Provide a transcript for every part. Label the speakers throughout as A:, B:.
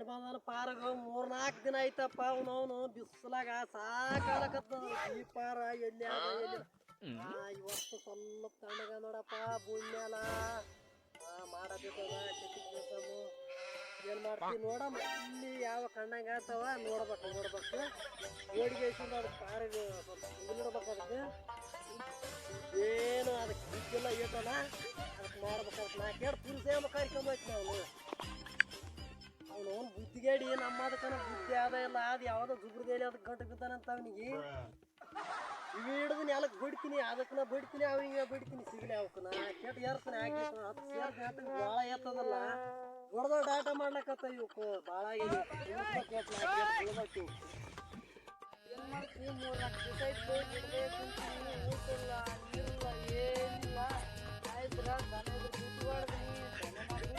A: ಬಂದನ ಪಾರಗ 3-4 ದಿನ ಆಯ್ತಪ್ಪ ಅವನವನು ಬಿಸಿಲಾಗ ಸಾಕಾಲಕತ್ತ ಈ ಪಾರ ಎಲ್ಲಿ ಇವತ್ತು ಸ್ವಲ್ಪ ತಣ್ಣಗ ನೋಡಪ್ಪ ಭೂಮಿ ಮ್ಯಾಲ ಮಾಡಬೇಕದ ಏನ್ ಮಾಡ್ತೀವಿ ನೋಡ ಇಲ್ಲಿ ಯಾವ ಕಣ್ಣಂಗ ಆತವ ನೋಡ್ಬೇಕು ಓಡಿಗೆ ಅದು ಪಾರಿಗೆ ಸ್ವಲ್ಪ ಅದಕ್ಕೆ ಏನು ಅದಕ್ಕೆ ಬಿದ್ದೆಲ್ಲ ಏಟಲ್ಲ ಅದಕ್ಕೆ ಮಾಡ್ಬೇಕಾದ್ರೆ 4 ಎರಡು ಪುರುಷ ಕರ್ಕೊಂಡು ಹೋಯ್ತು ಅವನು ಬುದ್ಧಿಗೇಡಿ ನಮ್ಮ ಅದಕ್ಕನ ಬುದ್ಧಿ ಆದ ಇಲ್ಲ ಅದು ಯಾವ್ದೋ ಜುಬ್ರದೇಲಿ ಅದಕ್ಕೆ ಗಂಟು ಬಿದ್ದಾನಂತ ಅವನಿಗೆ ಇವು ಹಿಡಿದು ನೆಲಕ್ಕೆ ಬಿಡ್ತೀನಿ ಅದಕ್ಕನ ಬಿಡ್ತೀನಿ ಅವಿಗೆ ಬಿಡ್ತೀನಿ ಸಿಗಲಿ ಅವಕ್ಕನ ಕೆಟ್ಟು ಏರ್ತಾನೆ ಹಾಕಿ 10 ಸೇರ್ ಗಂಟೆಗೆ ಭಾಳ ಎತ್ತದಲ್ಲ ದೊಡ್ಡ ಆಟ ಮಾಡ್ಲಕತ್ತ ಇವಕ್ಕೆ ಭಾಳ ಆಗಿದೆ
B: ಏನು ಮಾಡ್ತೀವಿ 3-4 ದಿವಸ ಇತ್ತು ಗಿಡದೇ ಕುಂತೀನಿ ಊಟಿಲ್ಲ ನೀರಿಲ್ಲ ಏನಿಲ್ಲ ಆಯ್ತರ ದನ ಬಿಟ್ಟು ಹೊಡ್ದೀನಿ ಬಿಟ್ಟು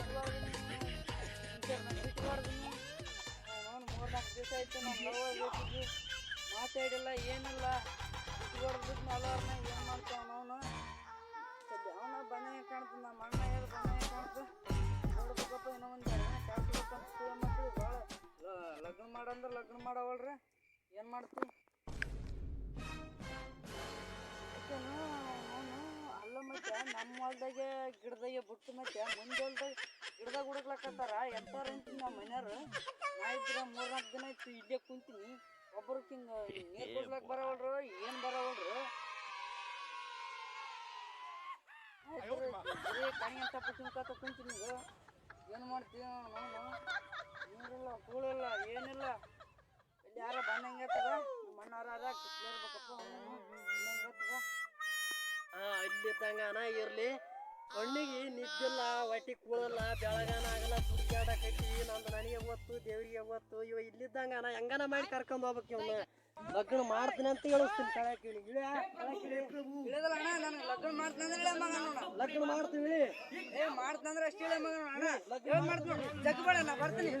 B: 3-4 ದಿವಸ ಆಯ್ತು ನಮ್ಮ ಹೋಗ್ಬೇಕಿದ್ವಿ ಮಾತಾಡಿಲ್ಲ ಏನಿಲ್ಲ ಬಿಟ್ಟು ಹೊಡೆದ್ಬಿಟ್ಟು ನಲ್ಲವ್ರನ್ನ ಏನು ಮಾಡ್ತಾವ ಅವನು ಅವನ ಬಂದಂಗೆ ಕಾಣ್ತದೆ ನಮ್ಮ ಅಣ್ಣ ಏನು ಬಂದಂಗೆ ಕಾಣ್ತು ನೋಡ್ಬೇಕಪ್ಪ ಇನ್ನೂ ಒಂದು ಕಾಸ್ಬೇಕಂತ ಮಾಡ್ತೀವಿ ಭಾಳ ಲಗ್ನ ಮಾಡಂದ್ರೆ ಲಗ್ನ ಮಾಡವಲ್ರಿ ಏನು ಮಾಡ್ತೀವಿ ಅವನು ಅಲ್ಲ ಮತ್ತೆ ನಮ್ಮ ಹೊಲ್ದಾಗೆ ಗಿಡದಾಗೆ ಬಿಟ್ಟು ಮತ್ತೆ ಮುಂದೆ ಹೊಲ್ದಾಗ ಗಿಡದಾಗ ಹುಡುಕ್ಲಕತ್ತಾರ ಎಂತಾರ ಅಂತೀನಿ ನಮ್ಮ ಮನೆಯವ್ರು ನಾ ಇದ್ರೆ 3-4 ದಿನ ಇತ್ತು ಇಲ್ಲೇ ಕುಂತೀನಿ ಒಬ್ಬರು ಹಿಂಗೆ ನೀರು ಕೊಡ್ಲಕ್ಕೆ ಬರವಲ್ರು ಏನು ಬರವಲ್ರು ಕಣಿ ಅಂತ ತಿನ್ಕೋತ ಕುಂತೀನಿ ಈಗ ಏನು ಮಾಡ್ತೀವಿ ನಾನು ನೀರಿಲ್ಲ ಕೂಳಿಲ್ಲ ಏನಿಲ್ಲ ಇಲ್ಲಿ ಯಾರ ಬಂದಂಗೆ ಇರ್ತದ ನಮ್ಮ ಅಣ್ಣಾರ ಇರ್ಬೇಕಪ್ಪ
A: ಅಲ್ಲಿದ್ದಂಗನ ಇರ್ಲಿ ಕಣ್ಣಿಗೆ ನಿದ್ದಿಲ್ಲ ಹೊಟ್ಟಿ ಕೂಳಲ್ಲ ಬೆಳಗಾನ ಆಗಲ್ಲ ಸುಡ್ಕಾಡಕೈತಿ ನಂದು ನನಗೆ ಗೊತ್ತು ದೇವ್ರಿಗೆ ಗೊತ್ತು ಇವ ಇಲ್ಲಿದ್ದಂಗನ ಹೆಂಗನ ಮಾಡಿ ಕರ್ಕೊಂಡು ಹೋಗ್ಬೇಕು ಇವನ್ನ ಲಗ್ನ ಮಾಡ್ತೀನಿ ಅಂತ ಹೇಳಿಸ್ತೀನಿ ಕಳಕಿಳಿ
B: ಲಗ್ನ ಮಾಡ್ತಂದ್ರೆ
A: ಲಗ್ನ ಮಾಡ್ತೀವಿ
B: ಮಾಡ್ತಂದ್ರೆ ಅಷ್ಟು ಹೇಳ ಮಗನ ಮಾಡ್ತೀನಿ ಜಗ್ಬೇಡ ನಾ ಬರ್ತೀನಿ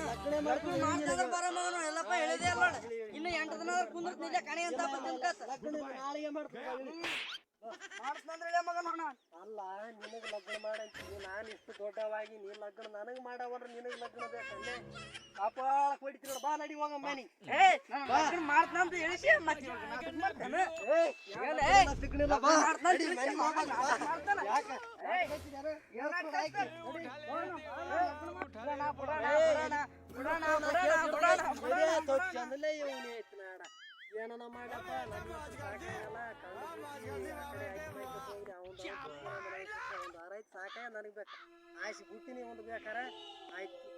A: ಲಗ್ನ
B: ಮಾಡ್ತಂದ್ರೆ ಬರೋ ಮಗನು ಎಲ್ಲಪ್ಪ ಹೇಳಿದೆ ಅಲ್ಲ ಇನ್ನು 8 ದಿನ ಕುಂದಿರ್ತೀನಿ ಕಣಿ ಅಂತ
A: ಲಗ್ನ ನಾಳೆಗೆ ಮಾಡ್ತೀನಿ
B: ಮಾಡ್ತಂದ್ರೆ ಮಗನ
A: ಅಲ್ಲ ನಿನಗೆ ಲಗ್ನ ಮಾಡಂತೀನಿ ನಾನು ಇಷ್ಟು ದೊಡ್ಡವಾಗಿ ನೀ ಲಗ್ನ ನನಗೆ ಮಾಡವಲ್ರ ನಿನಗೆ ಲಗ್ನ ಬೇಕಂದ್ರೆ ಪಾಪ ಕೊಡ್ತೀನಿ ಬಾ ನಡಿ ಹೋಗ ಮನಿ
B: ಮಾಡ್ತಂತ ಹೇಳಿಸಿ
A: ಚಂದಲೇ ಇವನೇ ಐತಿ ನಾಡ ಏನನ ಮಾಡಪ್ಪ ನನ್ನ ಸಾಕಾಗಲ್ಲ ಒಂದು ಆರೈತು ಸಾಕಾಯ ನನಗೆ ಬೇಕು ಆಯ್ಸಿ ಬಿಟ್ಟಿನಿ ಒಂದು ಬೇಕಾರೆ ಆಯ್ತು